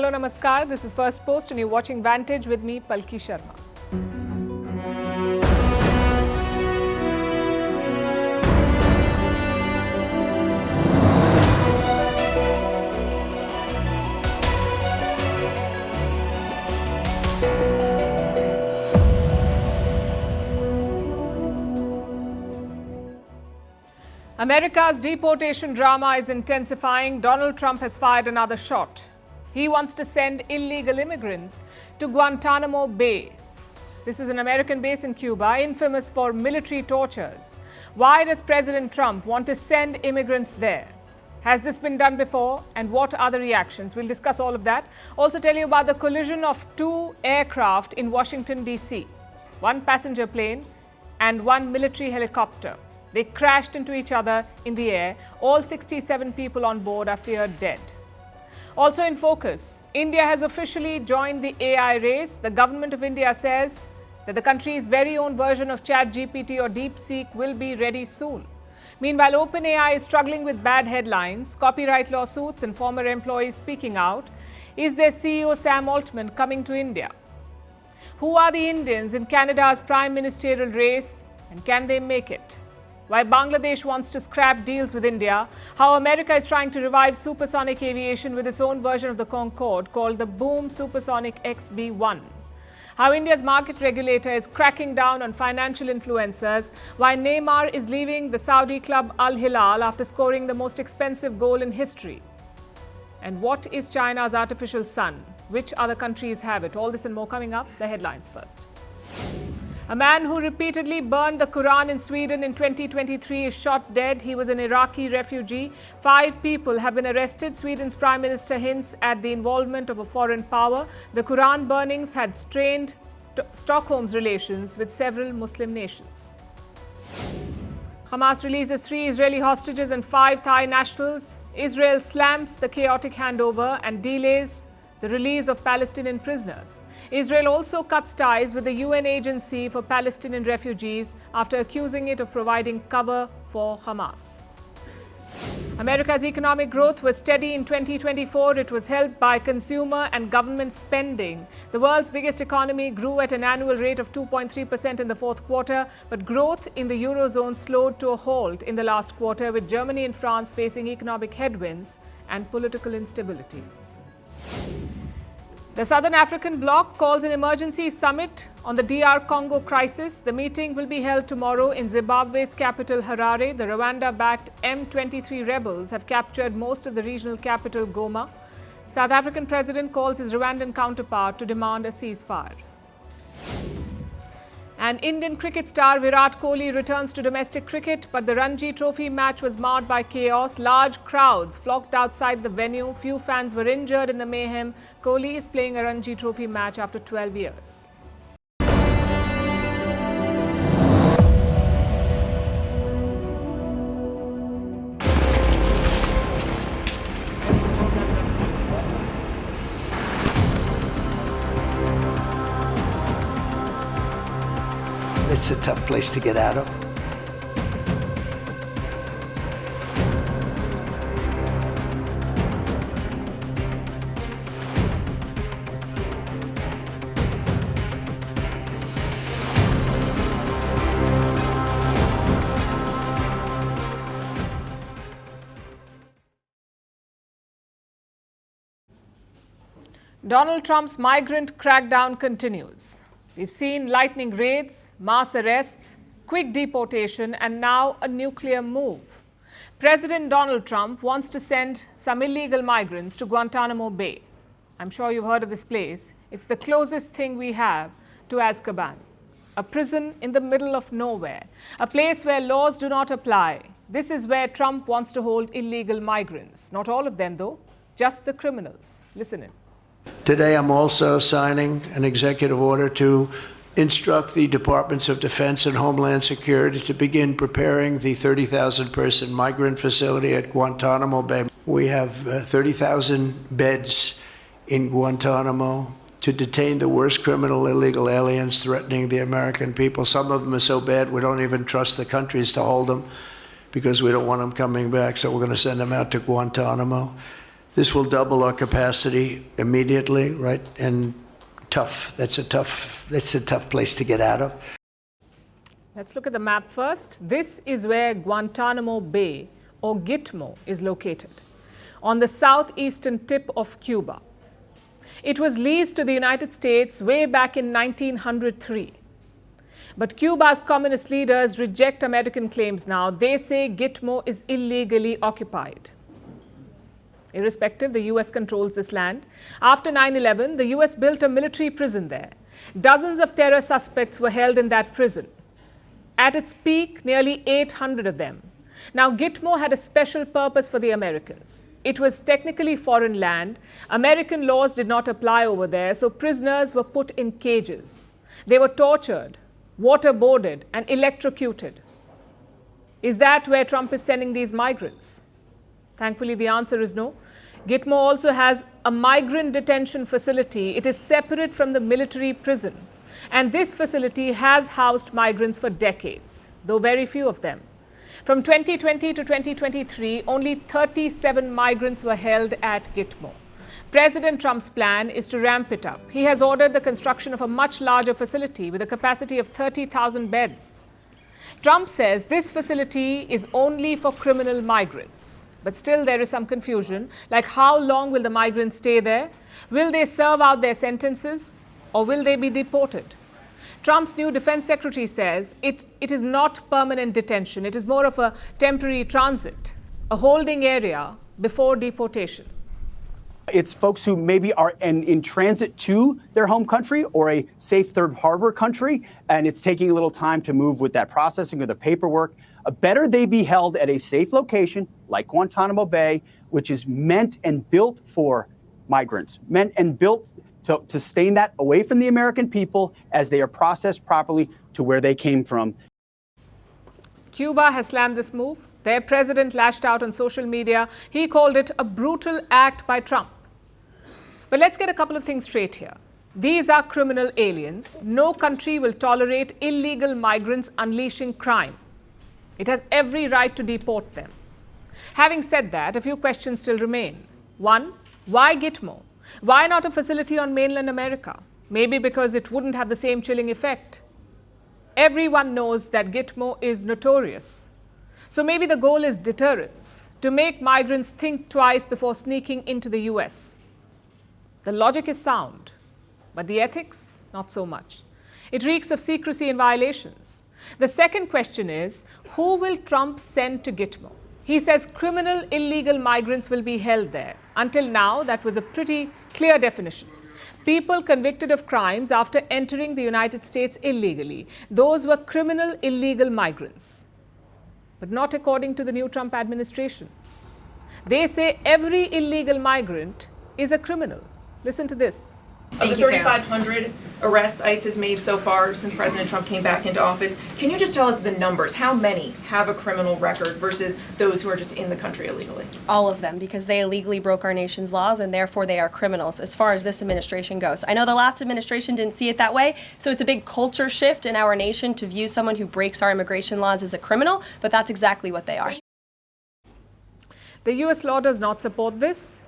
Hello, namaskar. This is Firstpost and you're watching Vantage with me, Palki Sharma. America's deportation drama is intensifying. Donald Trump has fired another shot. He wants to send illegal immigrants to Guantanamo Bay. This is an American base in Cuba, infamous for military tortures. Why does President Trump want to send immigrants there? Has this been done before? And what are the reactions? We'll discuss all of that. Also tell you about the collision of two aircraft in Washington, D.C. One passenger plane and one military helicopter. They crashed into each other in the air. All 67 people on board are feared dead. Also in focus, India has officially joined the AI race. The government of India says that the country's very own version of ChatGPT or DeepSeek will be ready soon. Meanwhile, OpenAI is struggling with bad headlines, copyright lawsuits and former employees speaking out. Is their CEO Sam Altman coming to India? Who are the Indians in Canada's prime ministerial race and can they make it? Why Bangladesh wants to scrap deals with India, how America is trying to revive supersonic aviation with its own version of the Concorde called the Boom Supersonic XB-1, how India's market regulator is cracking down on financial influencers, why Neymar is leaving the Saudi club Al Hilal after scoring the most expensive goal in history, and what is China's artificial sun? Which other countries have it? All this and more coming up. The headlines first. A man who repeatedly burned the Quran in Sweden in 2023 is shot dead. He was an Iraqi refugee. 5 people have been arrested. Sweden's Prime Minister hints at the involvement of a foreign power. The Quran burnings had strained Stockholm's relations with several Muslim nations. Hamas releases 3 Israeli hostages and 5 Thai nationals. Israel slams the chaotic handover and delays the release of Palestinian prisoners. Israel also cuts ties with the UN Agency for Palestinian Refugees after accusing it of providing cover for Hamas. America's economic growth was steady in 2024. It was helped by consumer and government spending. The world's biggest economy grew at an annual rate of 2.3% in the fourth quarter, but growth in the Eurozone slowed to a halt in the last quarter, with Germany and France facing economic headwinds and political instability. The Southern African bloc calls an emergency summit on the DR Congo crisis. The meeting will be held tomorrow in Zimbabwe's capital, Harare. The Rwanda-backed M23 rebels have captured most of the regional capital, Goma. South African president calls his Rwandan counterpart to demand a ceasefire. And Indian cricket star Virat Kohli returns to domestic cricket, but the Ranji Trophy match was marred by chaos. Large crowds flocked outside the venue. Few fans were injured in the mayhem. Kohli is playing a Ranji Trophy match after 12 years. It's a tough place to get out of. Donald Trump's migrant crackdown continues. We've seen lightning raids, mass arrests, quick deportation, and now a nuclear move. President Donald Trump wants to send some illegal migrants to Guantanamo Bay. I'm sure you've heard of this place. It's the closest thing we have to Azkaban, a prison in the middle of nowhere, a place where laws do not apply. This is where Trump wants to hold illegal migrants. Not all of them, though, just the criminals. Listen in. Today, I'm also signing an executive order to instruct the Departments of Defense and Homeland Security to begin preparing the 30,000-person migrant facility at Guantanamo Bay. We have 30,000 beds in Guantanamo to detain the worst criminal illegal aliens threatening the American people. Some of them are so bad we don't even trust the countries to hold them because we don't want them coming back, so we're going to send them out to Guantanamo. This will double our capacity immediately, right? And tough. That's a tough place to get out of. Let's look at the map first. This is where Guantanamo Bay, or Gitmo, is located, on the southeastern tip of Cuba. It was leased to the United States way back in 1903. But Cuba's communist leaders reject American claims now. They say Gitmo is illegally occupied. Irrespective, the US controls this land. After 9/11, the US built a military prison there. Dozens of terror suspects were held in that prison. At its peak, nearly 800 of them. Now, Gitmo had a special purpose for the Americans. It was technically foreign land. American laws did not apply over there, so prisoners were put in cages. They were tortured, waterboarded, and electrocuted. Is that where Trump is sending these migrants? Thankfully, the answer is no. Gitmo also has a migrant detention facility. It is separate from the military prison. And this facility has housed migrants for decades, though very few of them. From 2020 to 2023, only 37 migrants were held at Gitmo. President Trump's plan is to ramp it up. He has ordered the construction of a much larger facility with a capacity of 30,000 beds. Trump says this facility is only for criminal migrants. But still, there is some confusion, like how long will the migrants stay there? Will they serve out their sentences, or will they be deported? Trump's new defense secretary says it is not permanent detention. It is more of a temporary transit, a holding area before deportation. It's folks who maybe are in transit to their home country or a safe third harbor country, and it's taking a little time to move with that processing or the paperwork. Better they be held at a safe location like Guantanamo Bay, which is meant and built for migrants, meant and built to stay that away from the American people as they are processed properly to where they came from. Cuba has slammed this move. Their president lashed out on social media. He called it a brutal act by Trump. But let's get a couple of things straight here. These are criminal aliens. No country will tolerate illegal migrants unleashing crime. It has every right to deport them. Having said that, a few questions still remain. One, why Gitmo? Why not a facility on mainland America? Maybe because it wouldn't have the same chilling effect. Everyone knows that Gitmo is notorious. So maybe the goal is deterrence, to make migrants think twice before sneaking into the US. The logic is sound, but the ethics, not so much. It reeks of secrecy and violations. The second question is, who will Trump send to Gitmo? He says criminal illegal migrants will be held there. Until now, that was a pretty clear definition. People convicted of crimes after entering the United States illegally. Those were criminal illegal migrants. But not according to the new Trump administration. They say every illegal migrant is a criminal. Listen to this. Of the 3,500 arrests ICE has made so far since President Trump came back into office, can you just tell us the numbers? How many have a criminal record versus those who are just in the country illegally? All of them, because they illegally broke our nation's laws and therefore they are criminals as far as this administration goes. I know the last administration didn't see it that way, so it's a big culture shift in our nation to view someone who breaks our immigration laws as a criminal, but that's exactly what they are. The US law does not support this.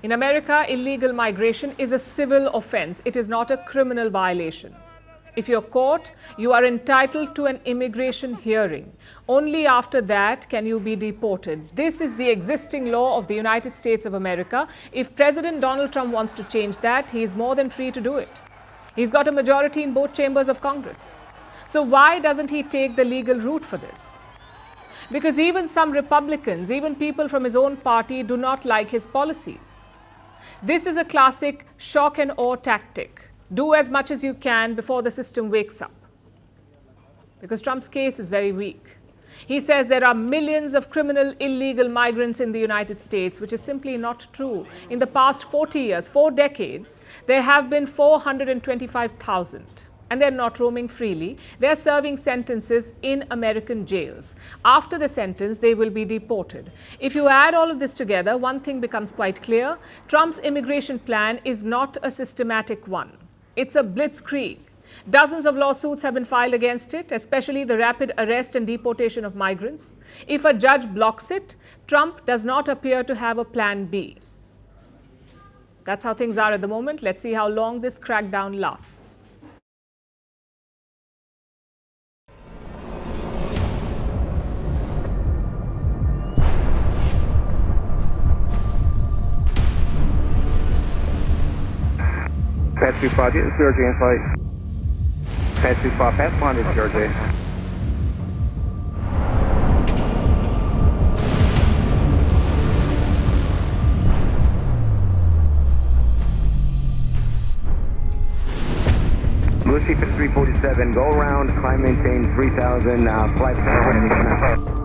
In America, illegal migration is a civil offense. It is not a criminal violation. If you're caught, you are entitled to an immigration hearing. Only after that can you be deported. This is the existing law of the United States of America. If President Donald Trump wants to change that, he is more than free to do it. He's got a majority in both chambers of Congress. So why doesn't he take the legal route for this? Because even some Republicans, even people from his own party, do not like his policies. This is a classic shock and awe tactic. Do as much as you can before the system wakes up. Because Trump's case is very weak. He says there are millions of criminal illegal migrants in the United States, which is simply not true. In the past 40 years, 4 decades, there have been 425,000. And they're not roaming freely. They're serving sentences in American jails. After the sentence, they will be deported. If you add all of this together, one thing becomes quite clear. Trump's immigration plan is not a systematic one. It's a blitzkrieg. Dozens of lawsuits have been filed against it, especially the rapid arrest and deportation of migrants. If a judge blocks it, Trump does not appear to have a plan B. That's how things are at the moment. Let's see how long this crackdown lasts. Pass 25, get the CRJ in flight. Pass 25, pass behind the CRJ. Lucy for 347, go around, climb, maintain 3000, flight center.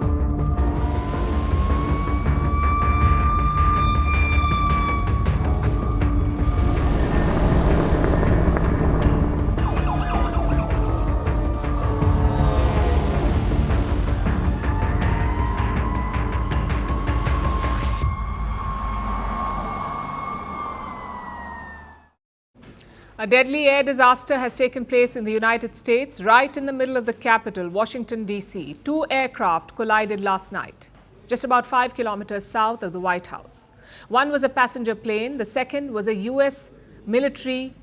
A deadly air disaster has taken place in the United States, right in the middle of the capital, Washington, D.C. Two aircraft collided last night, just about 5 kilometers south of the White House. One was a passenger plane. The second was a U.S. military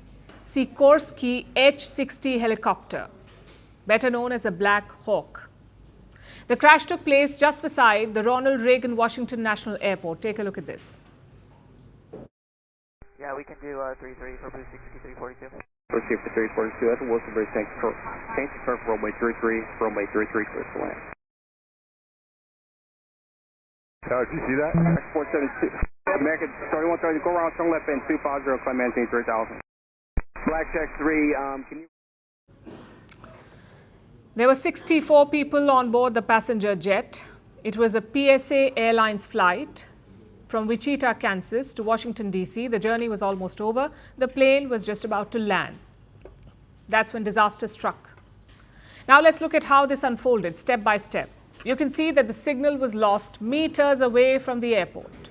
Sikorsky H-60 helicopter, better known as a Black Hawk. The crash took place just beside the Ronald Reagan Washington National Airport. Take a look at this. Yeah, we can do 3-3 for Blue 6342. Proceed for 342, that's a Wilson Bridge, thanks. Change the curve for runway 33, runway 33, clear to land. Tower, did you see that? 472, American 3130, go around, turn left end 250, climb maintain 3000. Blackjack 3, can you... There were 64 people on board the passenger jet. It was a PSA Airlines flight from Wichita, Kansas to Washington, D.C. The journey was almost over. The plane was just about to land. That's when disaster struck. Now let's look at how this unfolded step by step. You can see that the signal was lost meters away from the airport.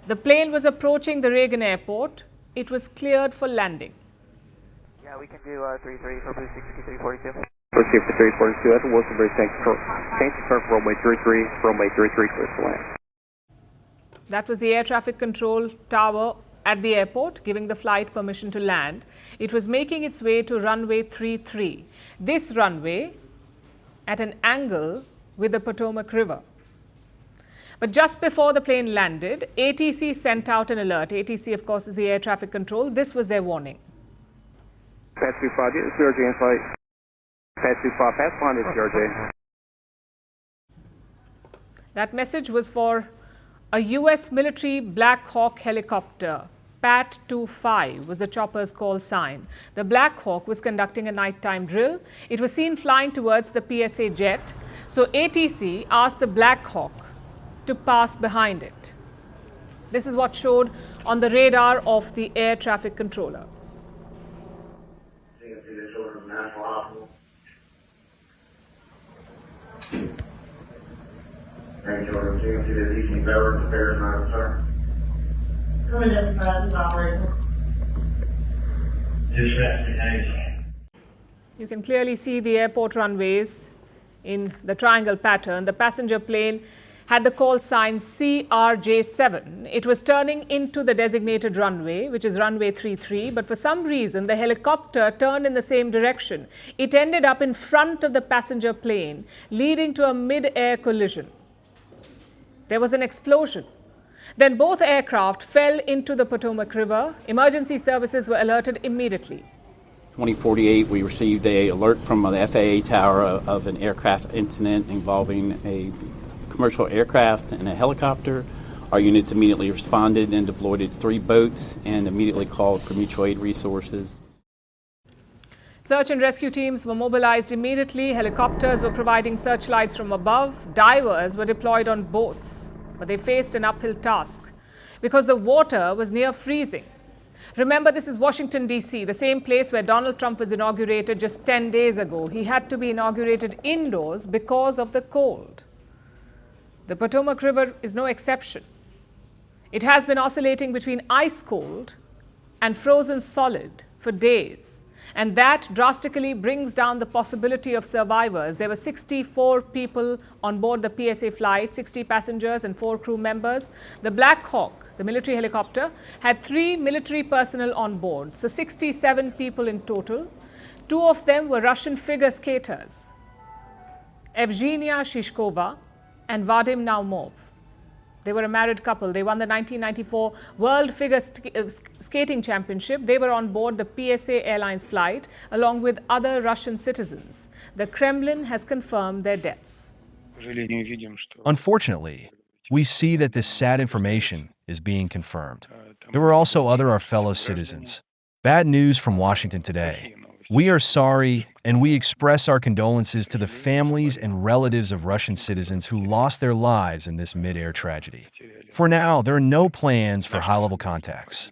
The plane was approaching the Reagan airport. It was cleared for landing. Yeah, we can do 3-3 for Blue 6342. Proceed for 342, that's a Wilson Bridge, thanks. Change the curve for runway 33, runway 33, clear to land. That was the air traffic control tower at the airport, giving the flight permission to land. It was making its way to runway 33. This runway at an angle with the Potomac River. But just before the plane landed, ATC sent out an alert. ATC, of course, is the air traffic control. This was their warning. Pass 25, get the CRJ in flight. Pass 25, pass behind the CRJ. That message was for a U.S. military Black Hawk helicopter. PAT-25 was the chopper's call sign. The Black Hawk was conducting a nighttime drill. It was seen flying towards the PSA jet. So ATC asked the Black Hawk to pass behind it. This is what showed on the radar of the air traffic controller. You can clearly see the airport runways in the triangle pattern. The passenger plane had the call sign CRJ7. It was turning into the designated runway, which is runway 33, but for some reason the helicopter turned in the same direction. It ended up in front of the passenger plane, leading to a mid-air collision. There was an explosion. Then both aircraft fell into the Potomac River. Emergency services were alerted immediately. 2048, we received an alert from the FAA tower of an aircraft incident involving a commercial aircraft and a helicopter. Our units immediately responded and deployed 3 boats and immediately called for mutual aid resources. Search and rescue teams were mobilized immediately. Helicopters were providing searchlights from above. Divers were deployed on boats, but they faced an uphill task because the water was near freezing. Remember, this is Washington, D.C., the same place where Donald Trump was inaugurated just 10 days ago. He had to be inaugurated indoors because of the cold. The Potomac River is no exception. It has been oscillating between ice cold and frozen solid for days. And that drastically brings down the possibility of survivors. There were 64 people on board the PSA flight, 60 passengers and 4 crew members. The Black Hawk, The military helicopter had 3 military personnel on board, so 67 people in total. 2 of them were Russian figure skaters, Evgenia Shishkova and Vadim Naumov. They were a married couple. They won the 1994 World Figure Skating Championship. They were on board the PSA Airlines flight along with other Russian citizens. The Kremlin has confirmed their deaths. Unfortunately, we see that this sad information is being confirmed. There were also our fellow citizens. Bad news from Washington today. We are sorry, and we express our condolences to the families and relatives of Russian citizens who lost their lives in this mid-air tragedy. For now, there are no plans for high-level contacts.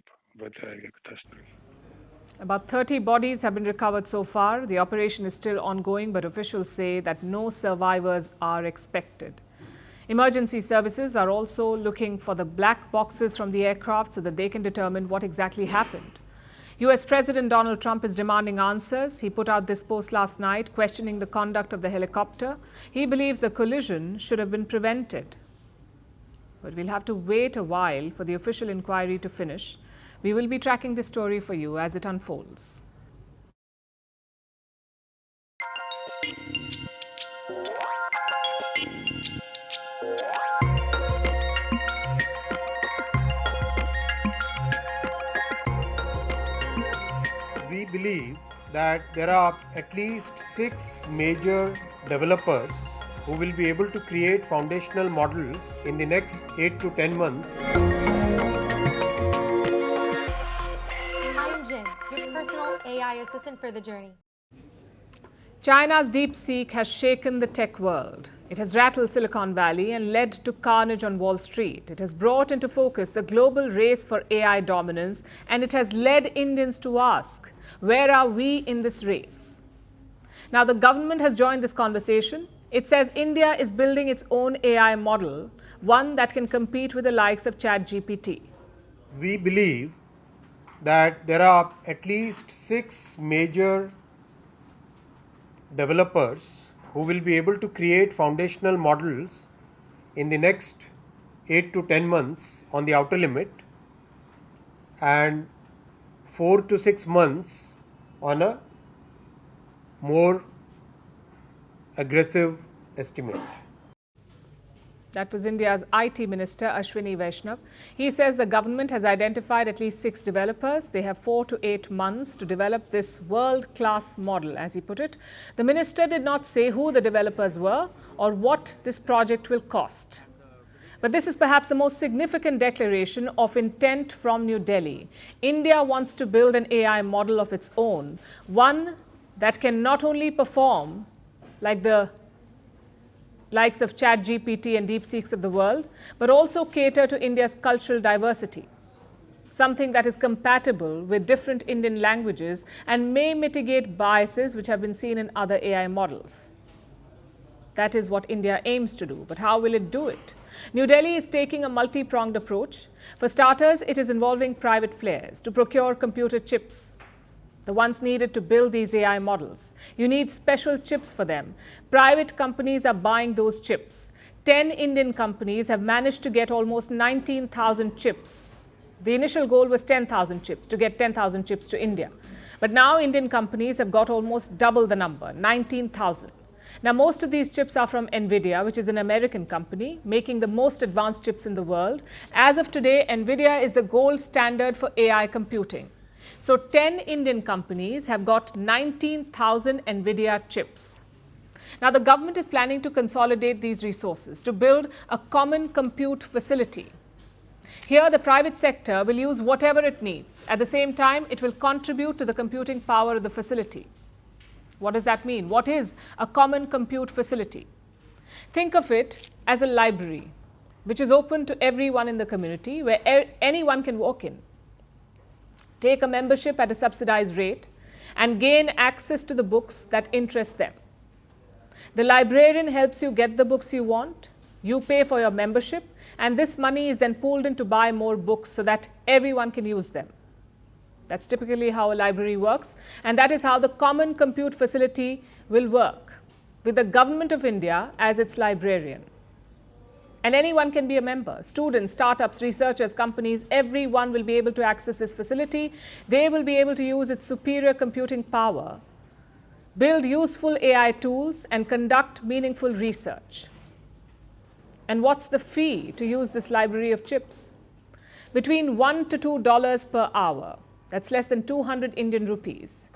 About 30 bodies have been recovered so far. The operation is still ongoing, but officials say that no survivors are expected. Emergency services are also looking for the black boxes from the aircraft so that they can determine what exactly happened. US President Donald Trump is demanding answers. He put out this post last night questioning the conduct of the helicopter. He believes the collision should have been prevented. But we'll have to wait a while for the official inquiry to finish. We will be tracking this story for you as it unfolds. We believe that there are at least 6 major developers who will be able to create foundational models in the next 8 to 10 months. I'm Jin, your personal AI assistant for the journey. China's DeepSeek has shaken the tech world. It has rattled Silicon Valley and led to carnage on Wall Street. It has brought into focus the global race for AI dominance, and it has led Indians to ask, where are we in this race? Now, the government has joined this conversation. It says India is building its own AI model, one that can compete with the likes of ChatGPT. We believe that there are at least 6 major developers who will be able to create foundational models in the next 8 to 10 months on the outer limit and 4 to 6 months on a more aggressive estimate. That was India's IT Minister, Ashwini Vaishnav. He says the government has identified at least 6 developers. They have 4 to 8 months to develop this world-class model, as he put it. The minister did not say who the developers were or what this project will cost. But this is perhaps the most significant declaration of intent from New Delhi. India wants to build an AI model of its own, one that can not only perform like the likes of ChatGPT and DeepSeeks of the world, but also cater to India's cultural diversity, something that is compatible with different Indian languages and may mitigate biases which have been seen in other AI models. That is what India aims to do, but how will it do it? New Delhi is taking a multi-pronged approach. For starters, it is involving private players to procure computer chips, the ones needed to build these AI models. You need special chips for them. Private companies are buying those chips. 10 Indian companies have managed to get almost 19,000 chips. The initial goal was 10,000 chips, to get 10,000 chips to India. But now Indian companies have got almost double the number, 19,000. Now, most of these chips are from NVIDIA, which is an American company, making the most advanced chips in the world. As of today, NVIDIA is the gold standard for AI computing. So 10 Indian companies have got 19,000 NVIDIA chips. Now, the government is planning to consolidate these resources to build a common compute facility. Here, the private sector will use whatever it needs. At the same time, it will contribute to the computing power of the facility. What does that mean? What is a common compute facility? Think of it as a library, which is open to everyone in the community, where anyone can walk in, take a membership at a subsidized rate, and gain access to the books that interest them. The librarian helps you get the books you want. You pay for your membership, and this money is then pooled in to buy more books so that everyone can use them. That's typically how a library works, and that is how the common compute facility will work, with the government of India as its librarian. And anyone can be a member. Students, startups, researchers, companies, everyone will be able to access this facility. They will be able to use its superior computing power, build useful AI tools, and conduct meaningful research. And what's the fee to use this library of chips? Between $1 to $2 per hour. That's less than 200 Indian rupees.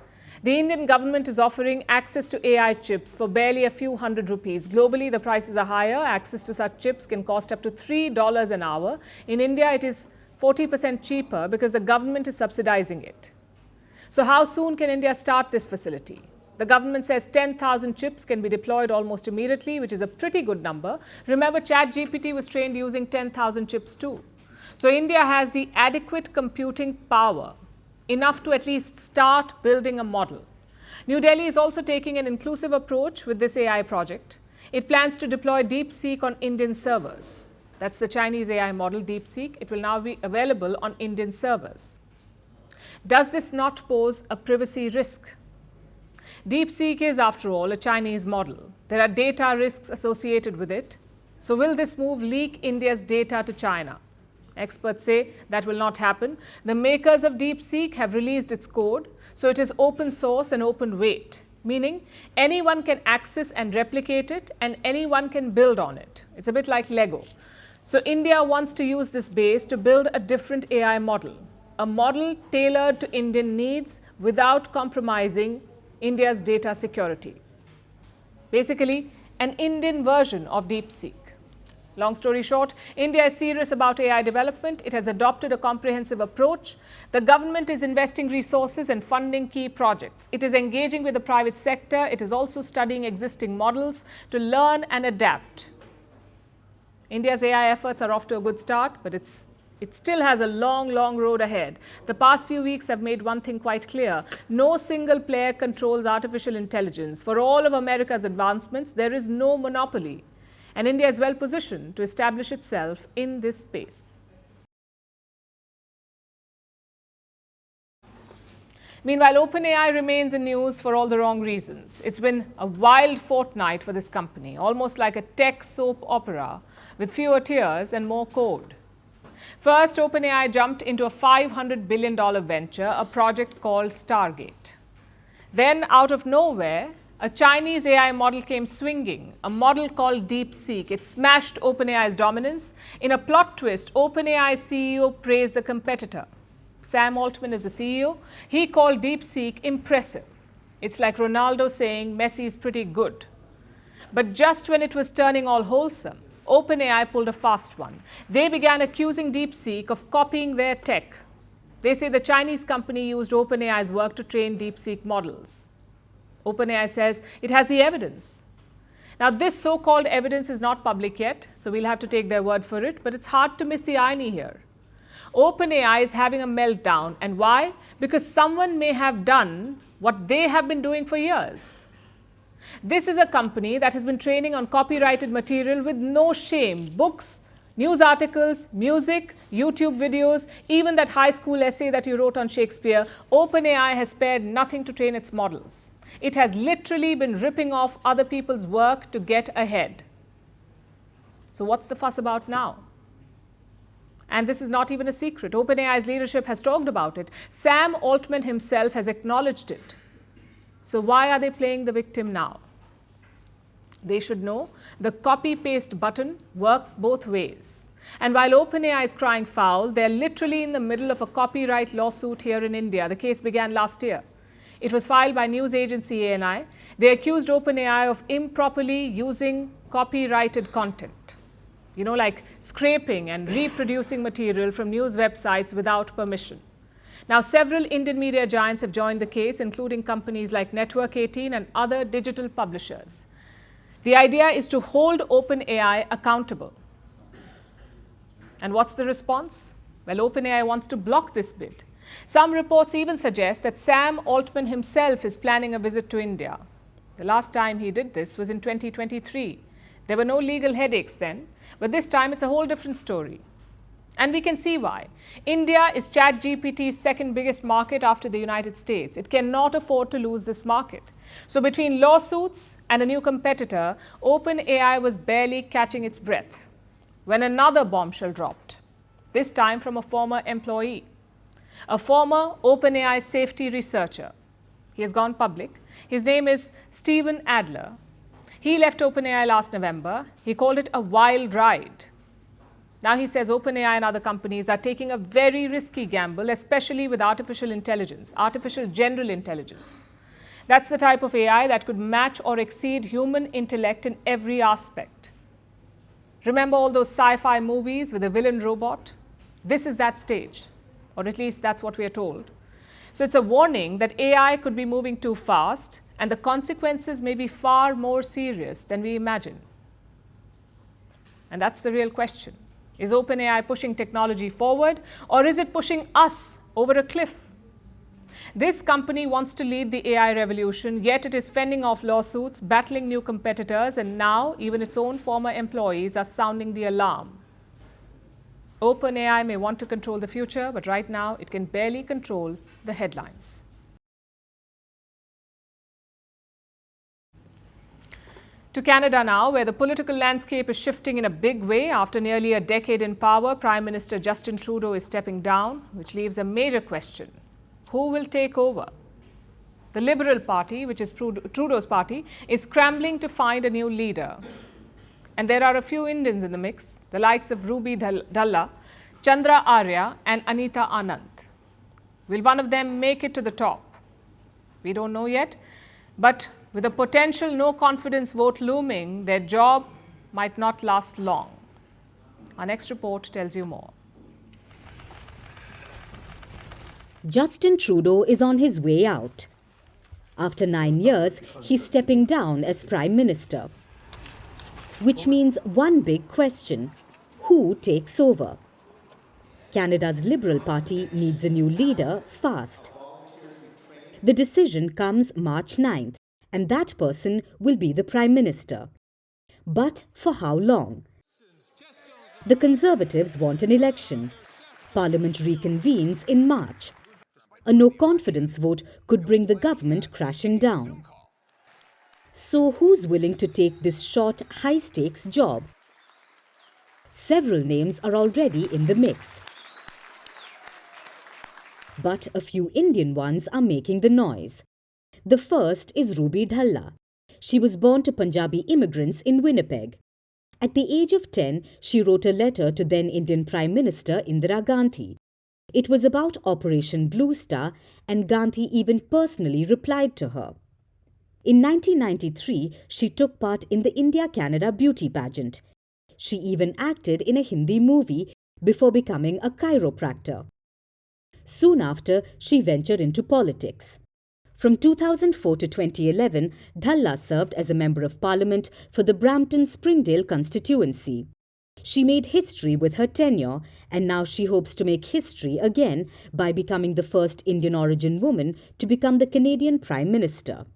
The Indian government is offering access to AI chips for barely a few hundred rupees. Globally, the prices are higher. Access to such chips can cost up to $3 an hour. In India, it is 40% cheaper because the government is subsidizing it. So how soon can India start this facility? The government says 10,000 chips can be deployed almost immediately, which is a pretty good number. Remember, ChatGPT was trained using 10,000 chips too. So India has the adequate computing power, enough to at least start building a model. New Delhi is also taking an inclusive approach with this AI project. It plans to deploy DeepSeek on Indian servers. That's the Chinese AI model, DeepSeek. It will now be available on Indian servers. Does this not pose a privacy risk? DeepSeek is, after all, a Chinese model. There are data risks associated with it. So will this move leak India's data to China? Experts say that will not happen. The makers of DeepSeek have released its code, so it is open source and open weight, meaning anyone can access and replicate it and anyone can build on it. It's a bit like Lego. So India wants to use this base to build a different AI model, a model tailored to Indian needs without compromising India's data security. Basically, an Indian version of DeepSeek. Long story short, India is serious about AI development. It has adopted a comprehensive approach. The government is investing resources and funding key projects. It is engaging with the private sector. It is also studying existing models to learn and adapt. India's AI efforts are off to a good start, but it still has a long road ahead. The past few weeks have made one thing quite clear. No single player controls artificial intelligence. For all of America's advancements, there is no monopoly. And India is well positioned to establish itself in this space. Meanwhile, OpenAI remains in news for all the wrong reasons. It's been a wild fortnight for this company, almost like a tech soap opera with fewer tears and more code. First, OpenAI jumped into a $500 billion venture, a project called Stargate. Then, out of nowhere, a Chinese AI model came swinging, a model called DeepSeek. It smashed OpenAI's dominance. In a plot twist, OpenAI CEO praised the competitor. Sam Altman is the CEO. He called DeepSeek impressive. It's like Ronaldo saying Messi is pretty good. But just when it was turning all wholesome, OpenAI pulled a fast one. They began accusing DeepSeek of copying their tech. They say the Chinese company used OpenAI's work to train DeepSeek models. OpenAI says it has the evidence. Now, this so-called evidence is not public yet, so we'll have to take their word for it, but it's hard to miss the irony here. OpenAI is having a meltdown. And why? Because someone may have done what they have been doing for years. This is a company that has been training on copyrighted material with no shame. Books, news articles, music, YouTube videos, even that high school essay that you wrote on Shakespeare. OpenAI has spared nothing to train its models. It has literally been ripping off other people's work to get ahead. So what's the fuss about now? And this is not even a secret. OpenAI's leadership has talked about it. Sam Altman himself has acknowledged it. So why are they playing the victim now? They should know the copy-paste button works both ways. And while OpenAI is crying foul, they're literally in the middle of a copyright lawsuit here in India. The case began last year. It was filed by news agency ANI. They accused OpenAI of improperly using copyrighted content. You know, like scraping and reproducing material from news websites without permission. Now, several Indian media giants have joined the case, including companies like Network 18 and other digital publishers. The idea is to hold OpenAI accountable. And what's the response? Well, OpenAI wants to block this bid. Some reports even suggest that Sam Altman himself is planning a visit to India. The last time he did this was in 2023. There were no legal headaches then, but this time it's a whole different story. And we can see why. India is ChatGPT's second biggest market after the United States. It cannot afford to lose this market. So between lawsuits and a new competitor, OpenAI was barely catching its breath. when another bombshell dropped, this time from a former employee, a former OpenAI safety researcher. He has gone public. His name is Steven Adler. He left OpenAI last November. He called it a wild ride. Now he says OpenAI and other companies are taking a very risky gamble, especially with artificial intelligence, artificial general intelligence. That's the type of AI that could match or exceed human intellect in every aspect. Remember all those sci-fi movies with a villain robot? This is that stage, or at least that's what we are told. So it's a warning that AI could be moving too fast and the consequences may be far more serious than we imagine. And that's the real question. Is OpenAI pushing technology forward, or is it pushing us over a cliff? This company wants to lead the AI revolution, yet it is fending off lawsuits, battling new competitors, and now even its own former employees are sounding the alarm. OpenAI may want to control the future, but right now it can barely control the headlines. To Canada now, where the political landscape is shifting in a big way. After nearly a decade in power, Prime Minister Justin Trudeau is stepping down, which leaves a major question. Who will take over? The Liberal Party, which is Trudeau's party, is scrambling to find a new leader. And there are a few Indians in the mix, the likes of Ruby Dhalla, Chandra Arya and Anita Anand. Will one of them make it to the top? We don't know yet, but with a potential no-confidence vote looming, their job might not last long. Our next report tells you more. Justin Trudeau is on his way out. After 9 years, he's stepping down as Prime Minister. Which means one big question: who takes over? Canada's Liberal Party needs a new leader fast. The decision comes March 9th, and that person will be the Prime Minister. But for how long? The Conservatives want an election. Parliament reconvenes in March. A no-confidence vote could bring the government crashing down. So who's willing to take this short, high-stakes job? Several names are already in the mix. But a few Indian ones are making the noise. The first is Ruby Dhalla. She was born to Punjabi immigrants in Winnipeg. At the age of 10, she wrote a letter to then Indian Prime Minister Indira Gandhi. It was about Operation Blue Star, and Gandhi even personally replied to her. In 1993, she took part in the India-Canada beauty pageant. She even acted in a Hindi movie before becoming a chiropractor. Soon after, she ventured into politics. From 2004 to 2011, Dhalla served as a Member of Parliament for the Brampton-Springdale constituency. She made history with her tenure, and now she hopes to make history again by becoming the first Indian origin woman to become the Canadian Prime Minister.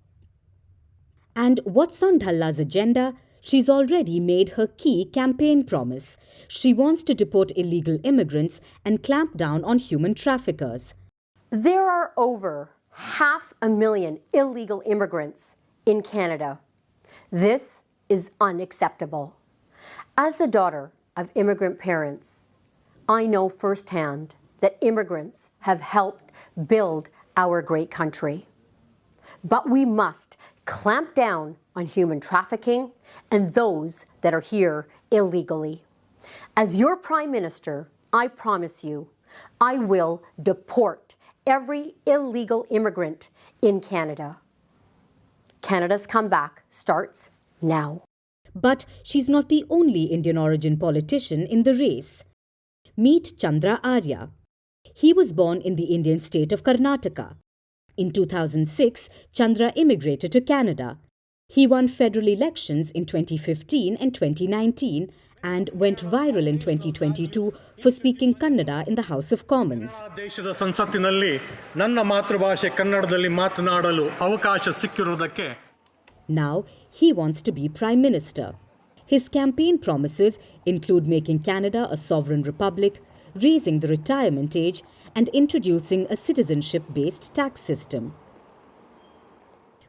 And what's on Dhalla's agenda? She's already made her key campaign promise. She wants to deport illegal immigrants and clamp down on human traffickers. There are over 500,000 illegal immigrants in Canada. This is unacceptable. As the daughter of immigrant parents, I know firsthand that immigrants have helped build our great country. But we must clamp down on human trafficking and those that are here illegally. As your Prime Minister, I promise you, I will deport every illegal immigrant in Canada. Canada's comeback starts now. But she's not the only Indian origin politician in the race. Meet Chandra Arya. He was born in the Indian state of Karnataka. In 2006, Chandra immigrated to Canada. He won federal elections in 2015 and 2019 and went viral in 2022 for speaking Kannada in the House of Commons. ದೇಶದ ಸಂಸತ್ತಿನಲ್ಲಿ ನನ್ನ ಮಾತೃಭಾಷೆ ಕನ್ನಡದಲ್ಲಿ ಮಾತನಾಡಲು ಅವಕಾಶ ಸಿಕ್ಕಿರುವುದಕ್ಕೆ. Now he wants to be Prime Minister. His campaign promises include making Canada a sovereign republic, raising the retirement age, and introducing a citizenship-based tax system.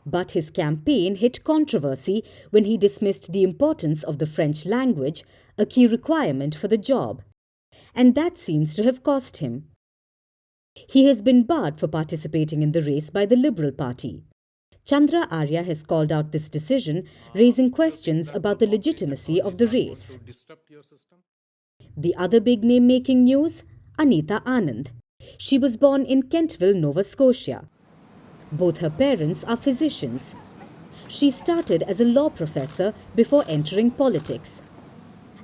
But his campaign hit controversy when he dismissed the importance of the French language, a key requirement for the job. And that seems to have cost him. He has been barred for participating in the race by the Liberal Party. Chandra Arya has called out this decision, raising questions about the legitimacy of the race. The other big name making news? Anita Anand. She was born in Kentville, Nova Scotia. Both her parents are physicians. She started as a law professor before entering politics.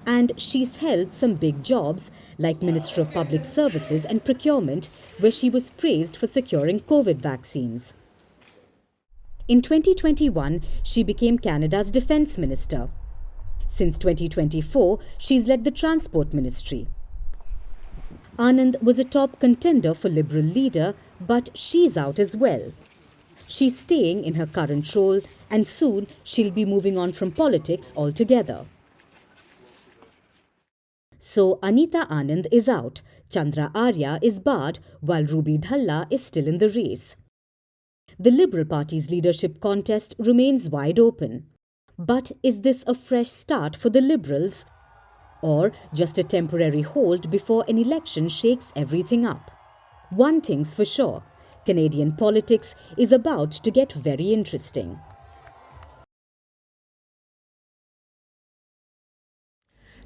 And she's held some big jobs like Minister of Public Services and Procurement, where she was praised for securing COVID vaccines. In 2021, she became Canada's Defence Minister. Since 2024, she's led the Transport Ministry. Anand was a top contender for Liberal leader, but she's out as well. She's staying in her current role, and soon she'll be moving on from politics altogether. So Anita Anand is out, Chandra Arya is barred, while Ruby Dhalla is still in the race. The Liberal Party's leadership contest remains wide open. But is this a fresh start for the Liberals? Or just a temporary hold before an election shakes everything up? One thing's for sure, Canadian politics is about to get very interesting.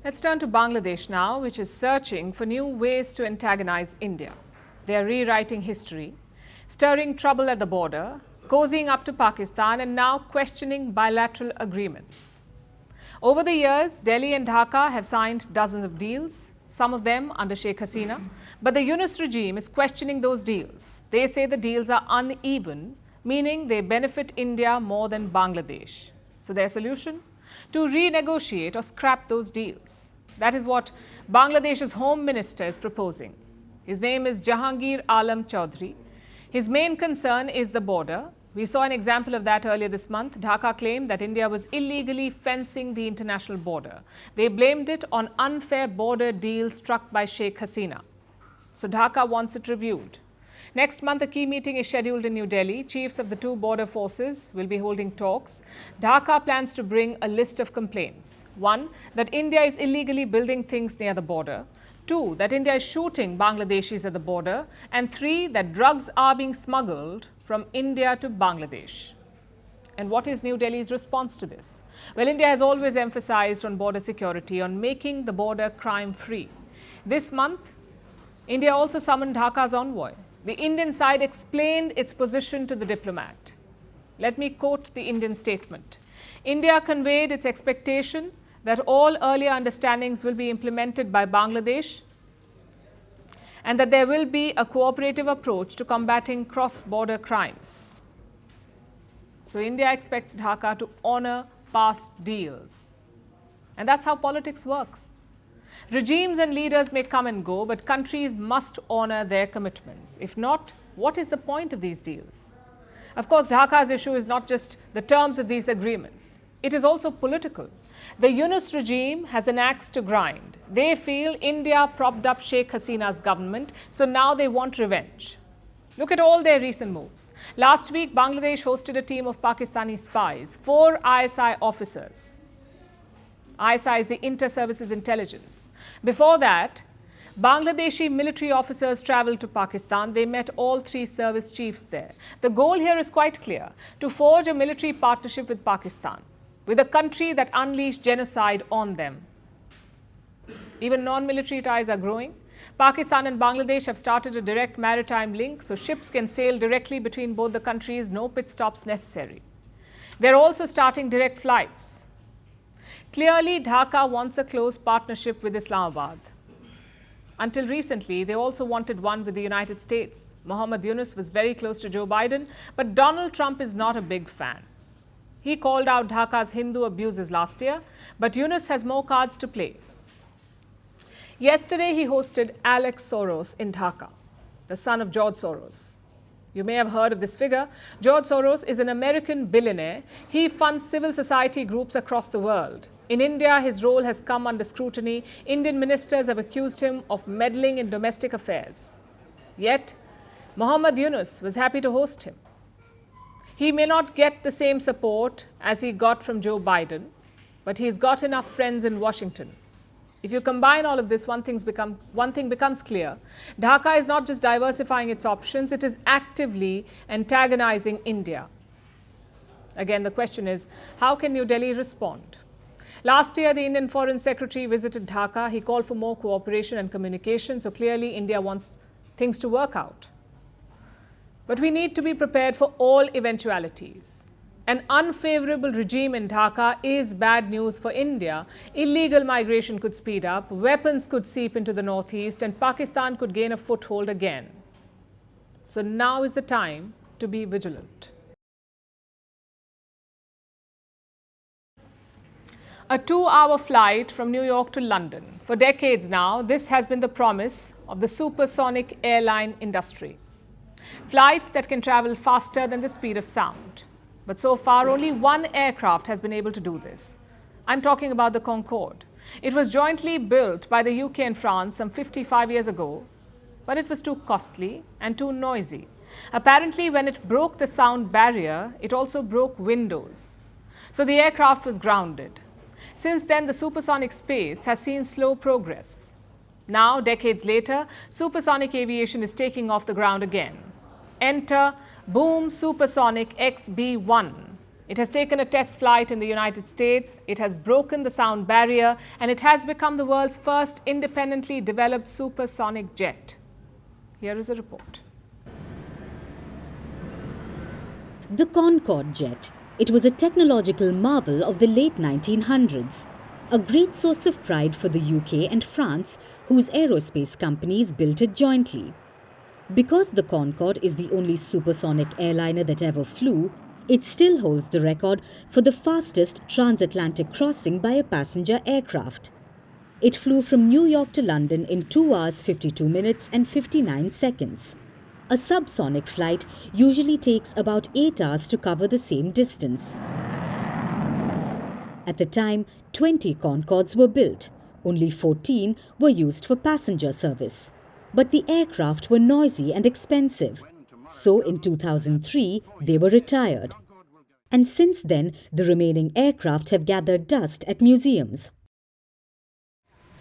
Let's turn to Bangladesh now, which is searching for new ways to antagonize India. They are rewriting history, stirring trouble at the border, cozying up to Pakistan, and now questioning bilateral agreements. Over the years, Delhi and Dhaka have signed dozens of deals, some of them under Sheikh Hasina. But the Yunus regime is questioning those deals. They say the deals are uneven, meaning they benefit India more than Bangladesh. So their solution? To renegotiate or scrap those deals. That is what Bangladesh's Home Minister is proposing. His name is Jahangir Alam Chaudhry. His main concern is the border. We saw an example of that earlier this month. Dhaka claimed that India was illegally fencing the international border. They blamed it on unfair border deals struck by Sheikh Hasina. So Dhaka wants it reviewed. Next month, a key meeting is scheduled in New Delhi. Chiefs of the two border forces will be holding talks. Dhaka plans to bring a list of complaints. 1, that India is illegally building things near the border. 2, that India is shooting Bangladeshis at the border. And 3, that drugs are being smuggled from India to Bangladesh. And what is New Delhi's response to this? Well, India has always emphasized on border security, on making the border crime-free. This month, India also summoned Dhaka's envoy. The Indian side explained its position to the diplomat. Let me quote the Indian statement. India conveyed its expectation that all earlier understandings will be implemented by Bangladesh and that there will be a cooperative approach to combating cross-border crimes. So India expects Dhaka to honor past deals. And that's how politics works. Regimes and leaders may come and go, but countries must honor their commitments. If not, what is the point of these deals? Of course, Dhaka's issue is not just the terms of these agreements. It is also political. The Yunus regime has an axe to grind. They feel India propped up Sheikh Hasina's government, so now they want revenge. Look at all their recent moves. Last week, Bangladesh hosted a team of Pakistani spies, 4 ISI officers. ISI is the Inter-Services Intelligence. Before that, Bangladeshi military officers traveled to Pakistan. They met all 3 service chiefs there. The goal here is quite clear, to forge a military partnership with Pakistan, with a country that unleashed genocide on them. Even non-military ties are growing. Pakistan and Bangladesh have started a direct maritime link, so ships can sail directly between both the countries, no pit stops necessary. They're also starting direct flights. Clearly, Dhaka wants a close partnership with Islamabad. Until recently, they also wanted one with the United States. Mohammed Yunus was very close to Joe Biden, but Donald Trump is not a big fan. He called out Dhaka's Hindu abuses last year, but Yunus has more cards to play. Yesterday, he hosted Alex Soros in Dhaka, the son of George Soros. You may have heard of this figure. George Soros is an American billionaire. He funds civil society groups across the world. In India, his role has come under scrutiny. Indian ministers have accused him of meddling in domestic affairs. Yet, Mohammed Yunus was happy to host him. He may not get the same support as he got from Joe Biden, but he's got enough friends in Washington. If you combine all of this, one thing becomes clear. Dhaka is not just diversifying its options, it is actively antagonizing India. Again, the question is, how can New Delhi respond? Last year, the Indian Foreign Secretary visited Dhaka. He called for more cooperation and communication, so clearly India wants things to work out. But we need to be prepared for all eventualities. An unfavorable regime in Dhaka is bad news for India. Illegal migration could speed up, weapons could seep into the northeast, and Pakistan could gain a foothold again. So now is the time to be vigilant. A 2-hour flight from New York to London. For decades now, this has been the promise of the supersonic airline industry. Flights that can travel faster than the speed of sound. But so far, only one aircraft has been able to do this. I'm talking about the Concorde. It was jointly built by the UK and France some 55 years ago, but it was too costly and too noisy. Apparently, when it broke the sound barrier, it also broke windows. So the aircraft was grounded. Since then, the supersonic space has seen slow progress. Now, decades later, supersonic aviation is taking off the ground again. Enter Boom Supersonic XB-1. It has taken a test flight in the United States, it has broken the sound barrier, and it has become the world's first independently developed supersonic jet. Here is a report. The Concorde jet. It was a technological marvel of the late 1900s, a great source of pride for the UK and France, whose aerospace companies built it jointly. Because the Concorde is the only supersonic airliner that ever flew, it still holds the record for the fastest transatlantic crossing by a passenger aircraft. It flew from New York to London in 2 hours 52 minutes and 59 seconds. A subsonic flight usually takes about 8 hours to cover the same distance. At the time, 20 Concordes were built. Only 14 were used for passenger service. But the aircraft were noisy and expensive. So in 2003, they were retired. And since then, the remaining aircraft have gathered dust at museums.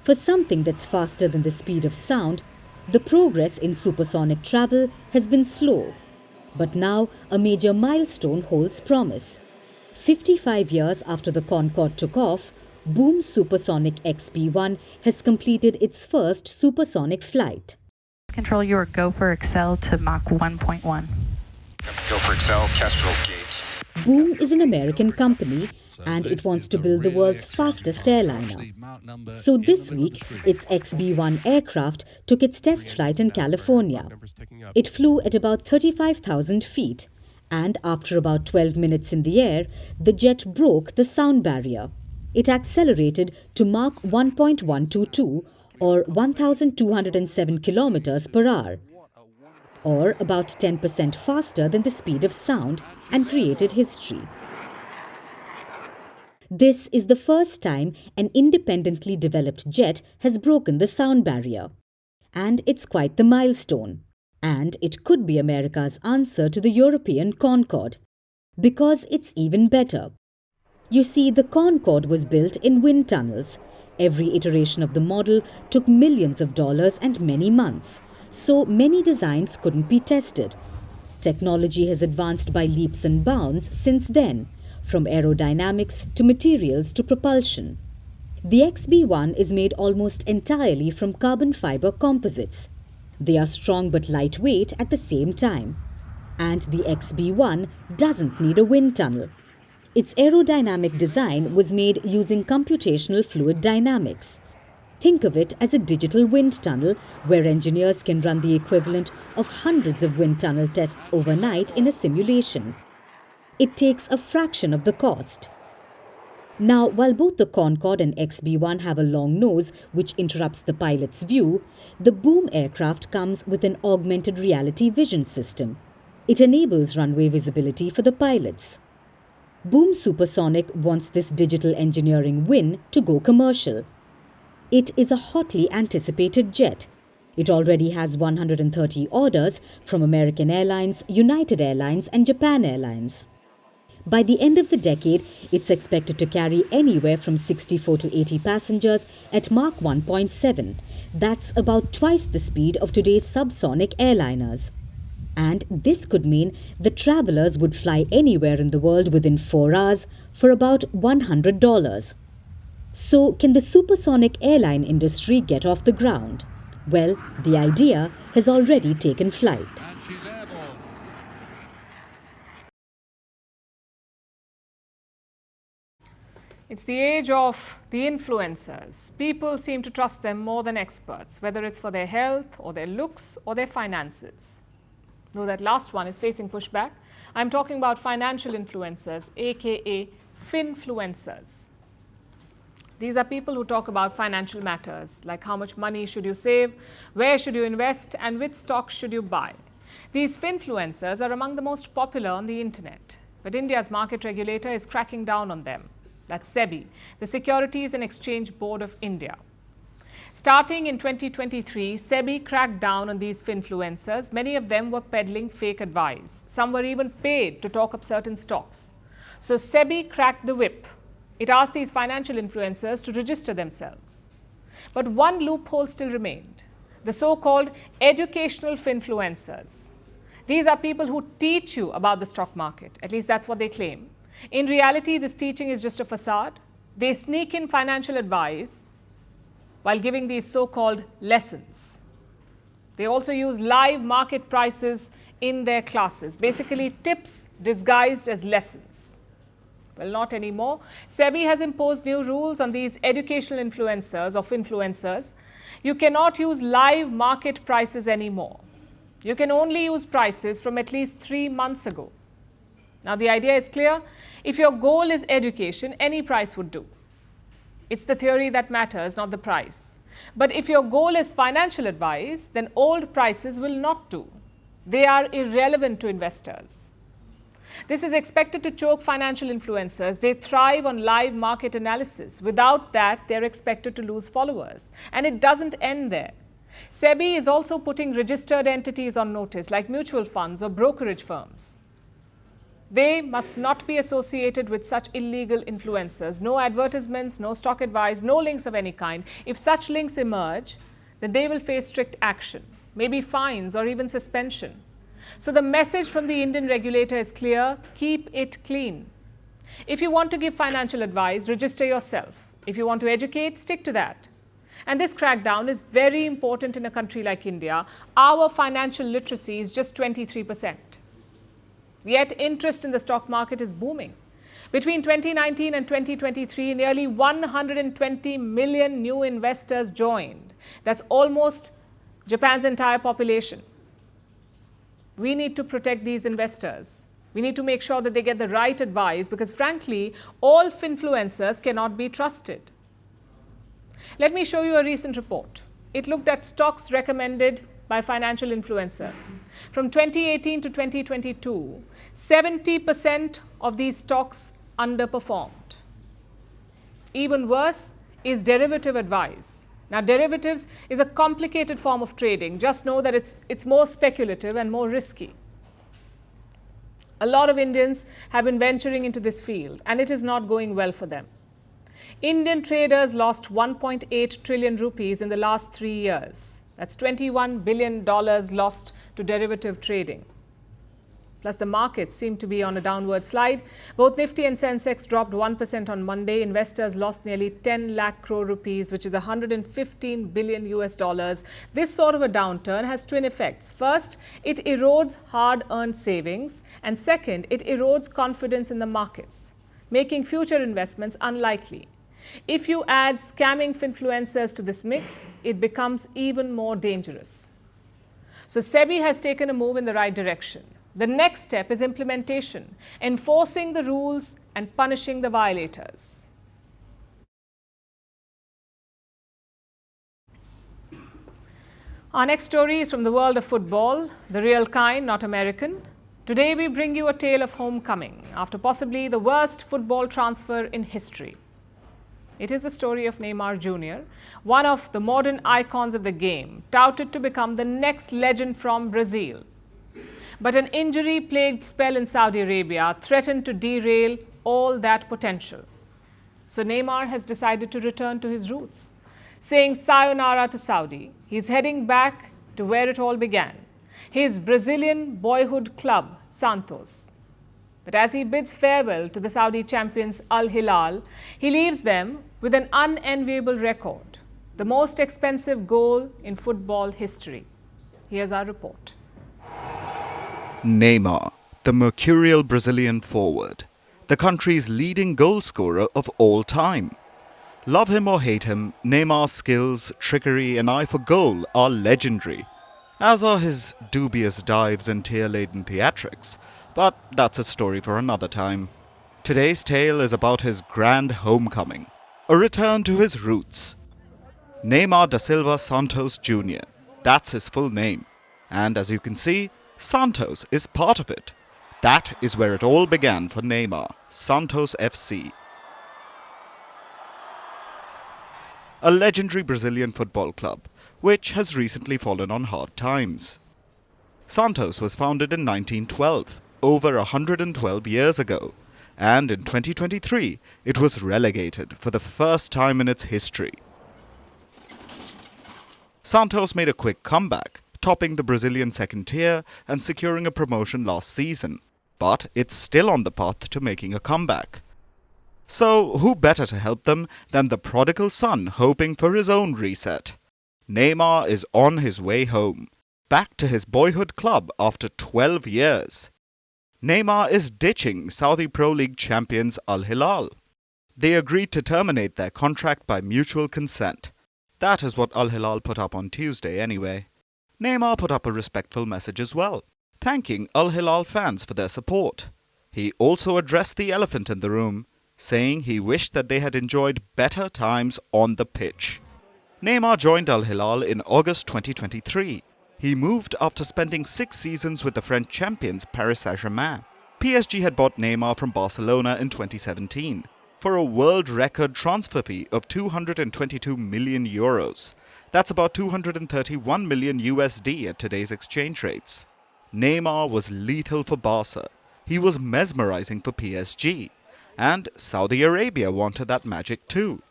For something that's faster than the speed of sound, the progress in supersonic travel has been slow. But now, a major milestone holds promise. 55 years after the Concorde took off, Boom Supersonic XB-1 has completed its first supersonic flight. Control your go for Excel to Mach 1.1. Go for Excel, Kestrel gate. Boom is an American company and it wants to build the world's fastest airliner. So this week, its XB-1 aircraft took its test flight in California. It flew at about 35,000 feet and after about 12 minutes in the air, the jet broke the sound barrier. It accelerated to Mach 1.122 or 1,207 kilometers per hour, or about 10% faster than the speed of sound, and created history. This is the first time an independently developed jet has broken the sound barrier. And it's quite the milestone. And it could be America's answer to the European Concorde, because it's even better. You see, the Concorde was built in wind tunnels. Every iteration of the model took millions of dollars and many months, so many designs couldn't be tested. Technology has advanced by leaps and bounds since then, from aerodynamics to materials to propulsion. The XB-1 is made almost entirely from carbon fiber composites. They are strong but lightweight at the same time. And the XB-1 doesn't need a wind tunnel. Its aerodynamic design was made using computational fluid dynamics. Think of it as a digital wind tunnel where engineers can run the equivalent of hundreds of wind tunnel tests overnight in a simulation. It takes a fraction of the cost. Now, while both the Concorde and XB-1 have a long nose which interrupts the pilot's view, the Boom aircraft comes with an augmented reality vision system. It enables runway visibility for the pilots. Boom Supersonic wants this digital engineering win to go commercial. It is a hotly anticipated jet. It already has 130 orders from American Airlines, United Airlines and Japan Airlines. By the end of the decade, it's expected to carry anywhere from 64 to 80 passengers at Mach 1.7. That's about twice the speed of today's subsonic airliners. And this could mean that travelers would fly anywhere in the world within 4 hours for about $100. So, can the supersonic airline industry get off the ground? Well, the idea has already taken flight. It's the age of the influencers. People seem to trust them more than experts, whether it's for their health or their looks or their finances. Though that last one is facing pushback, I'm talking about financial influencers, aka finfluencers. These are people who talk about financial matters, like how much money should you save, where should you invest, and which stocks should you buy. These finfluencers are among the most popular on the internet, but India's market regulator is cracking down on them. That's SEBI, the Securities and Exchange Board of India. Starting in 2023, SEBI cracked down on these finfluencers. Many of them were peddling fake advice. Some were even paid to talk up certain stocks. So SEBI cracked the whip. It asked these financial influencers to register themselves. But one loophole still remained, the so-called educational finfluencers. These are people who teach you about the stock market. At least that's what they claim. In reality, this teaching is just a facade. They sneak in financial advice while giving these so-called lessons. They also use live market prices in their classes, basically tips disguised as lessons. Well, not anymore. SEBI has imposed new rules on these educational influencers or influencers. You cannot use live market prices anymore. You can only use prices from at least 3 months ago. Now, the idea is clear. If your goal is education, any price would do. It's the theory that matters, not the price. But if your goal is financial advice, then old prices will not do. They are irrelevant to investors. This is expected to choke financial influencers. They thrive on live market analysis. Without that, they're expected to lose followers. And it doesn't end there. SEBI is also putting registered entities on notice, like mutual funds or brokerage firms. They must not be associated with such illegal influencers. No advertisements, no stock advice, no links of any kind. If such links emerge, then they will face strict action, maybe fines or even suspension. So the message from the Indian regulator is clear: keep it clean. If you want to give financial advice, register yourself. If you want to educate, stick to that. And this crackdown is very important in a country like India. Our financial literacy is just 23%. Yet interest in the stock market is booming. Between 2019 and 2023, nearly 120 million new investors joined. That's almost Japan's entire population. We need to protect these investors. We need to make sure that they get the right advice because, frankly, all finfluencers cannot be trusted. Let me show you a recent report. It looked at stocks recommended by financial influencers. From 2018 to 2022, 70% of these stocks underperformed. Even worse is derivative advice. Now, derivatives is a complicated form of trading. Just know that it's more speculative and more risky. A lot of Indians have been venturing into this field, and it is not going well for them. Indian traders lost 1.8 trillion rupees in the last 3 years. That's $21 billion lost to derivative trading. Plus, the markets seem to be on a downward slide. Both Nifty and Sensex dropped 1% on Monday. Investors lost nearly 10 lakh crore rupees, which is $115 billion US. This sort of a downturn has twin effects. First, it erodes hard-earned savings. And second, it erodes confidence in the markets, making future investments unlikely. If you add scamming finfluencers to this mix, it becomes even more dangerous. So SEBI has taken a move in the right direction. The next step is implementation, enforcing the rules and punishing the violators. Our next story is from the world of football, the real kind, not American. Today we bring you a tale of homecoming after possibly the worst football transfer in history. It is the story of Neymar Jr., one of the modern icons of the game, touted to become the next legend from Brazil. But an injury-plagued spell in Saudi Arabia threatened to derail all that potential. So Neymar has decided to return to his roots, saying sayonara to Saudi. He's heading back to where it all began, his Brazilian boyhood club, Santos. But as he bids farewell to the Saudi champions Al Hilal, he leaves them with an unenviable record, the most expensive goal in football history. Here's our report. Neymar, the mercurial Brazilian forward, the country's leading goal scorer of all time. Love him or hate him, Neymar's skills, trickery and eye for goal are legendary, as are his dubious dives and tear-laden theatrics. But that's a story for another time. Today's tale is about his grand homecoming, a return to his roots. Neymar da Silva Santos Jr., that's his full name. And as you can see, Santos is part of it. That is where it all began for Neymar, Santos FC. A legendary Brazilian football club, which has recently fallen on hard times. Santos was founded in 1912, over 112 years ago, and in 2023 it was relegated for the first time in its history. Santos made a quick comeback, topping the Brazilian second tier and securing a promotion last season, but it's still on the path to making a comeback. So who better to help them than the prodigal son hoping for his own reset? Neymar is on his way home, back to his boyhood club after 12 years. Neymar is ditching Saudi Pro League champions Al Hilal. They agreed to terminate their contract by mutual consent. That is what Al Hilal put up on Tuesday anyway. Neymar put up a respectful message as well, thanking Al Hilal fans for their support. He also addressed the elephant in the room, saying he wished that they had enjoyed better times on the pitch. Neymar joined Al Hilal in August 2023. He moved after spending 6 seasons with the French champions Paris Saint-Germain. PSG had bought Neymar from Barcelona in 2017 for a world record transfer fee of 222 million euros. That's about 231 million USD at today's exchange rates. Neymar was lethal for Barca. He was mesmerizing for PSG. And Saudi Arabia wanted that magic too.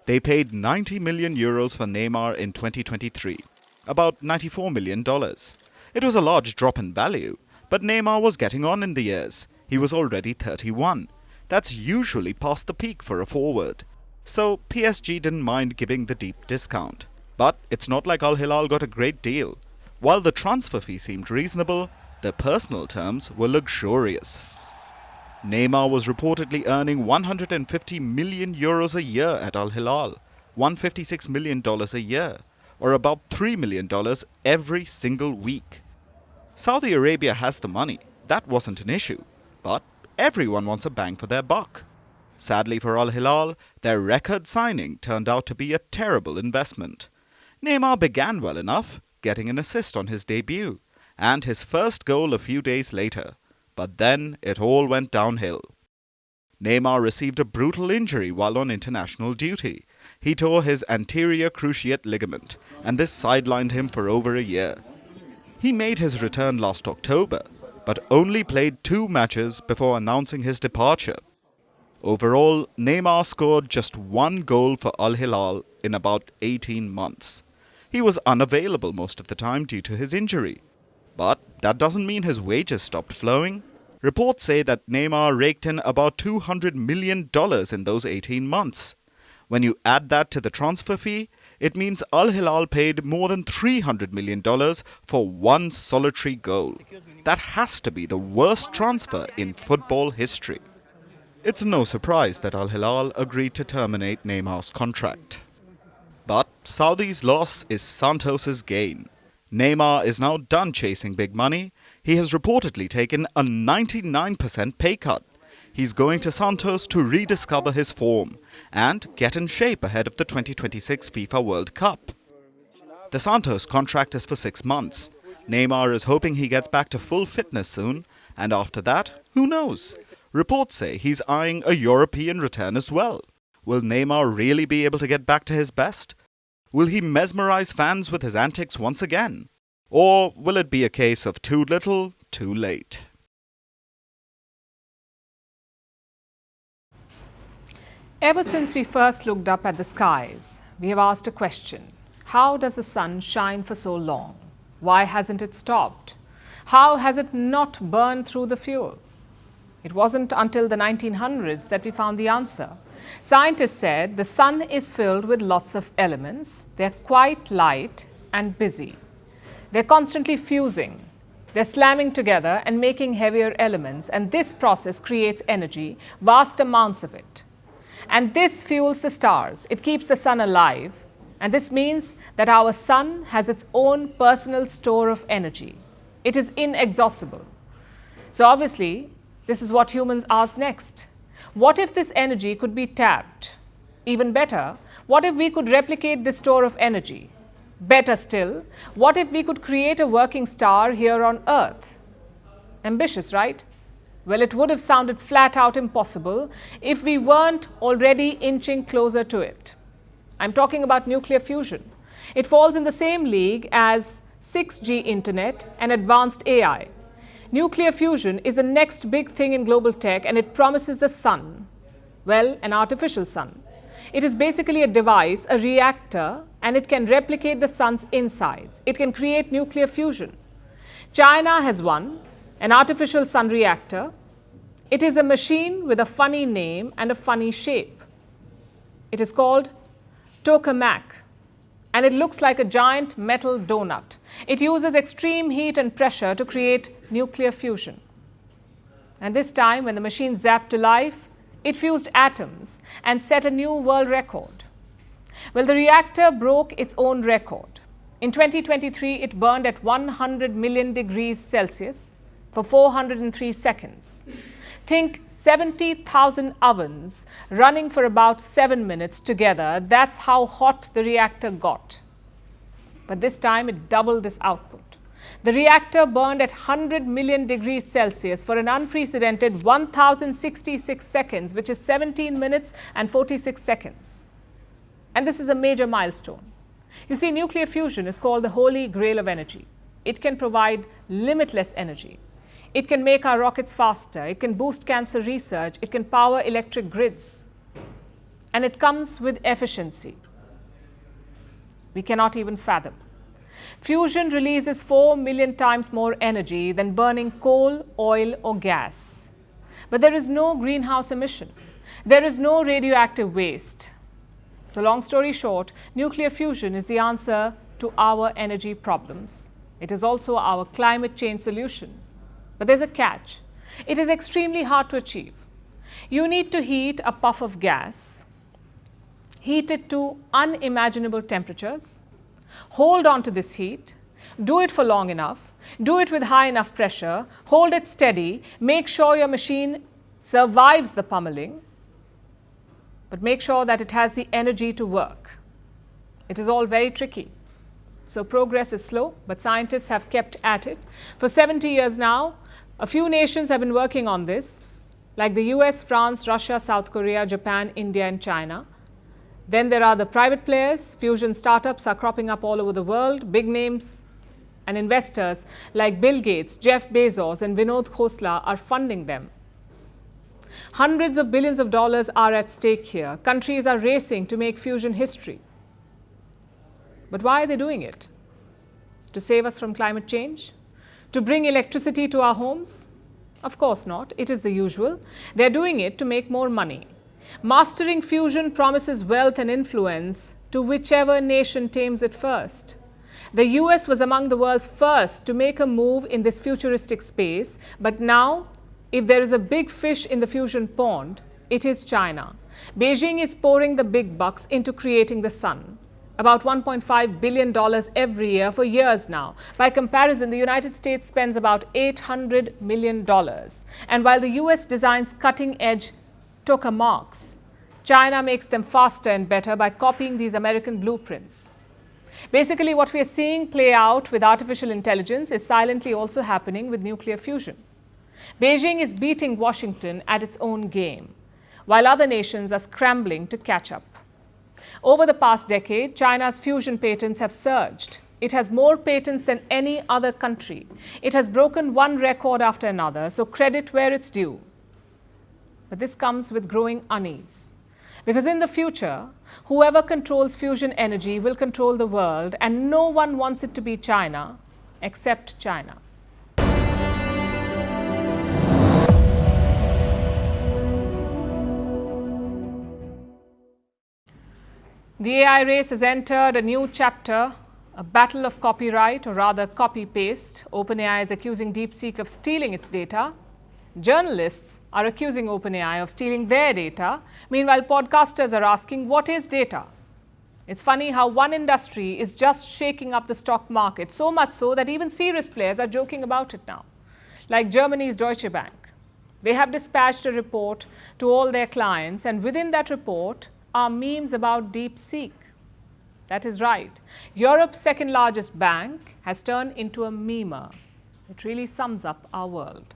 They paid 90 million euros for Neymar in 2023, about $94 million. It was a large drop in value, but Neymar was getting on in the years. He was already 31. That's usually past the peak for a forward. So PSG didn't mind giving the deep discount. But it's not like Al Hilal got a great deal. While the transfer fee seemed reasonable, the personal terms were luxurious. Neymar was reportedly earning 150 million euros a year at Al Hilal, $156 million a year, or about $3 million every single week. Saudi Arabia has the money, that wasn't an issue, but everyone wants a bang for their buck. Sadly for Al Hilal, their record signing turned out to be a terrible investment. Neymar began well enough, getting an assist on his debut, and his first goal a few days later. But then it all went downhill. Neymar received a brutal injury while on international duty. He tore his anterior cruciate ligament, and this sidelined him for over a year. He made his return last October, but only played 2 matches before announcing his departure. Overall, Neymar scored just 1 goal for Al Hilal in about 18 months. He was unavailable most of the time due to his injury. But that doesn't mean his wages stopped flowing. Reports say that Neymar raked in about $200 million in those 18 months. When you add that to the transfer fee, it means Al Hilal paid more than $300 million for 1 solitary goal. That has to be the worst transfer in football history. It's no surprise that Al Hilal agreed to terminate Neymar's contract. But Saudi's loss is Santos's gain. Neymar is now done chasing big money. He has reportedly taken a 99% pay cut. He's going to Santos to rediscover his form and get in shape ahead of the 2026 FIFA World Cup. The Santos contract is for 6 months. Neymar is hoping he gets back to full fitness soon, and after that, who knows? Reports say he's eyeing a European return as well. Will Neymar really be able to get back to his best? Will he mesmerize fans with his antics once again? Or will it be a case of too little, too late? Ever since we first looked up at the skies, we have asked a question. How does the sun shine for so long? Why hasn't it stopped? How has it not burned through the fuel? It wasn't until the 1900s that we found the answer. Scientists said the sun is filled with lots of elements. They're quite light and busy. They're constantly fusing. They're slamming together and making heavier elements, and this process creates energy, vast amounts of it. And this fuels the stars. It keeps the sun alive. And this means that our sun has its own personal store of energy. It is inexhaustible. So obviously, this is what humans ask next. What if this energy could be tapped? Even better, what if we could replicate this store of energy? Better still, what if we could create a working star here on Earth? Ambitious, right? Well, it would have sounded flat out impossible if we weren't already inching closer to it. I'm talking about nuclear fusion. It falls in the same league as 6G internet and advanced AI. Nuclear fusion is the next big thing in global tech, and it promises the sun. Well, an artificial sun. It is basically a device, a reactor, and it can replicate the sun's insides. It can create nuclear fusion. China has one, an artificial sun reactor. It is a machine with a funny name and a funny shape. It is called Potomac, and it looks like a giant metal donut. It uses extreme heat and pressure to create nuclear fusion. And this time, when the machine zapped to life, it fused atoms and set a new world record. Well, the reactor broke its own record. In 2023, it burned at 100 million degrees Celsius for 403 seconds. Think 70,000 ovens running for about 7 minutes together. That's how hot the reactor got. But this time it doubled this output. The reactor burned at 100 million degrees Celsius for an unprecedented 1,066 seconds, which is 17 minutes and 46 seconds. And this is a major milestone. You see, nuclear fusion is called the holy grail of energy. It can provide limitless energy. It can make our rockets faster. It can boost cancer research. It can power electric grids. And it comes with efficiency we cannot even fathom. Fusion releases 4 million times more energy than burning coal, oil, or gas. But there is no greenhouse emission. There is no radioactive waste. So long story short, nuclear fusion is the answer to our energy problems. It is also our climate change solution. But there's a catch. It is extremely hard to achieve. You need to heat a puff of gas, heat it to unimaginable temperatures, hold on to this heat, do it for long enough, do it with high enough pressure, hold it steady, make sure your machine survives the pummeling, but make sure that it has the energy to work. It is all very tricky. So progress is slow, but scientists have kept at it. For 70 years now, a few nations have been working on this, like the US, France, Russia, South Korea, Japan, India, and China. Then there are the private players. Fusion startups are cropping up all over the world. Big names and investors like Bill Gates, Jeff Bezos, and Vinod Khosla are funding them. Hundreds of billions of dollars are at stake here. Countries are racing to make fusion history. But why are they doing it? To save us from climate change? To bring electricity to our homes? Of course not. It is the usual. They're doing it to make more money. Mastering fusion promises wealth and influence to whichever nation tames it first. The US was among the world's first to make a move in this futuristic space, but now, if there is a big fish in the fusion pond, it is China. Beijing is pouring the big bucks into creating the sun. About $1.5 billion every year for years now. By comparison, the United States spends about $800 million. And while the US designs cutting-edge tokamaks, China makes them faster and better by copying these American blueprints. Basically, what we are seeing play out with artificial intelligence is silently also happening with nuclear fusion. Beijing is beating Washington at its own game. while other nations are scrambling to catch up. Over the past decade, China's fusion patents have surged. It has more patents than any other country. It has broken one record after another, so credit where it's due. But this comes with growing unease. Because in the future, whoever controls fusion energy will control the world, and no one wants it to be China, except China. The AI race has entered a new chapter, a battle of copyright, or rather copy-paste. OpenAI is accusing DeepSeek of stealing its data. Journalists are accusing OpenAI of stealing their data. Meanwhile, podcasters are asking, what is data? It's funny how one industry is just shaking up the stock market, so much so that even serious players are joking about it now. Like Germany's Deutsche Bank. They have dispatched a report to all their clients, and within that report are memes about DeepSeek. That is right. Europe's second largest bank has turned into a memer. It really sums up our world.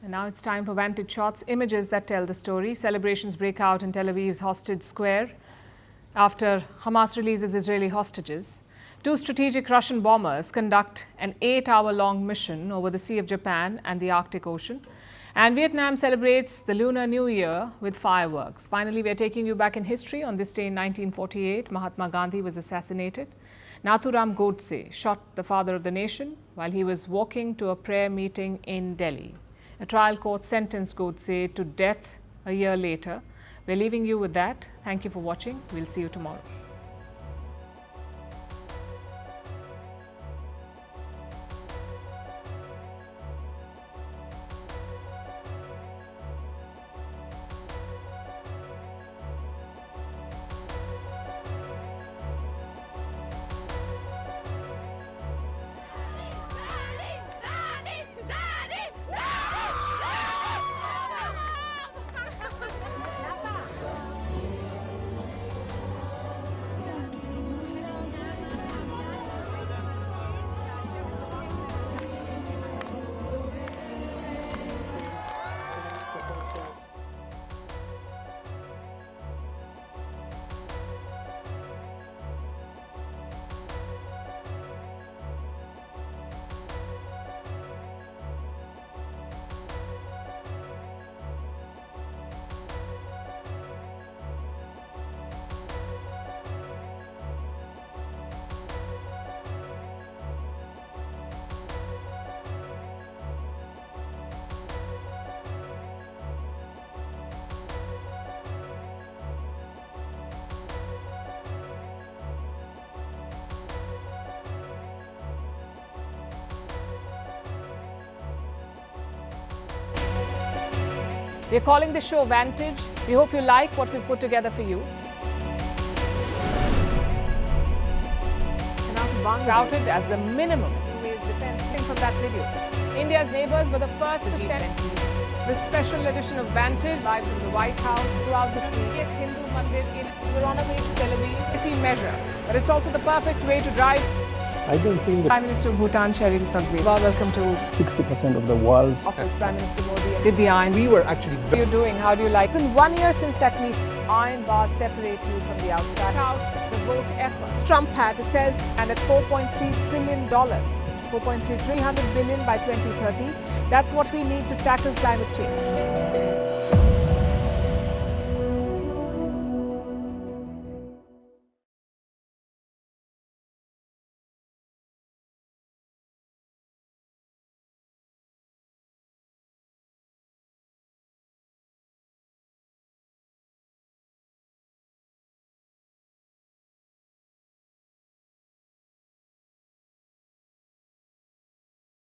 Now it's time for Vantage Shots, images that tell the story. Celebrations break out in Tel Aviv's hostage square after Hamas releases Israeli hostages. Two strategic Russian bombers conduct an 8-hour-long mission over the Sea of Japan and the Arctic Ocean. And Vietnam celebrates the Lunar New Year with fireworks. Finally, we are taking you back in history. On this day in 1948, Mahatma Gandhi was assassinated. Nathuram Godse shot the father of the nation while he was walking to a prayer meeting in Delhi. A trial court sentenced Godse to death a year later. We're leaving you with that. Thank you for watching. We'll see you tomorrow. We're calling the show Vantage. We hope you like what we put together for you. Touted as the minimum defense from that video. India's neighbors were the first to send The special edition of Vantage, live from the White House throughout this week. Yes, Hindu Mandir we're on our way to Tel Aviv. Pretty measure, but it's also the perfect way to drive. I don't think that Prime Minister of Bhutan, Sherin Thagbir. Welcome to 60% of the world's office. Prime Minister Modi did the iron. We were actually How are you doing? How do you like? It's been 1 year since that meeting. Iron bars separate you from the outside. Out the vote effort. Trump had, it says, and at $4.3 trillion. 4.3 300 billion by 2030. That's what we need to tackle climate change.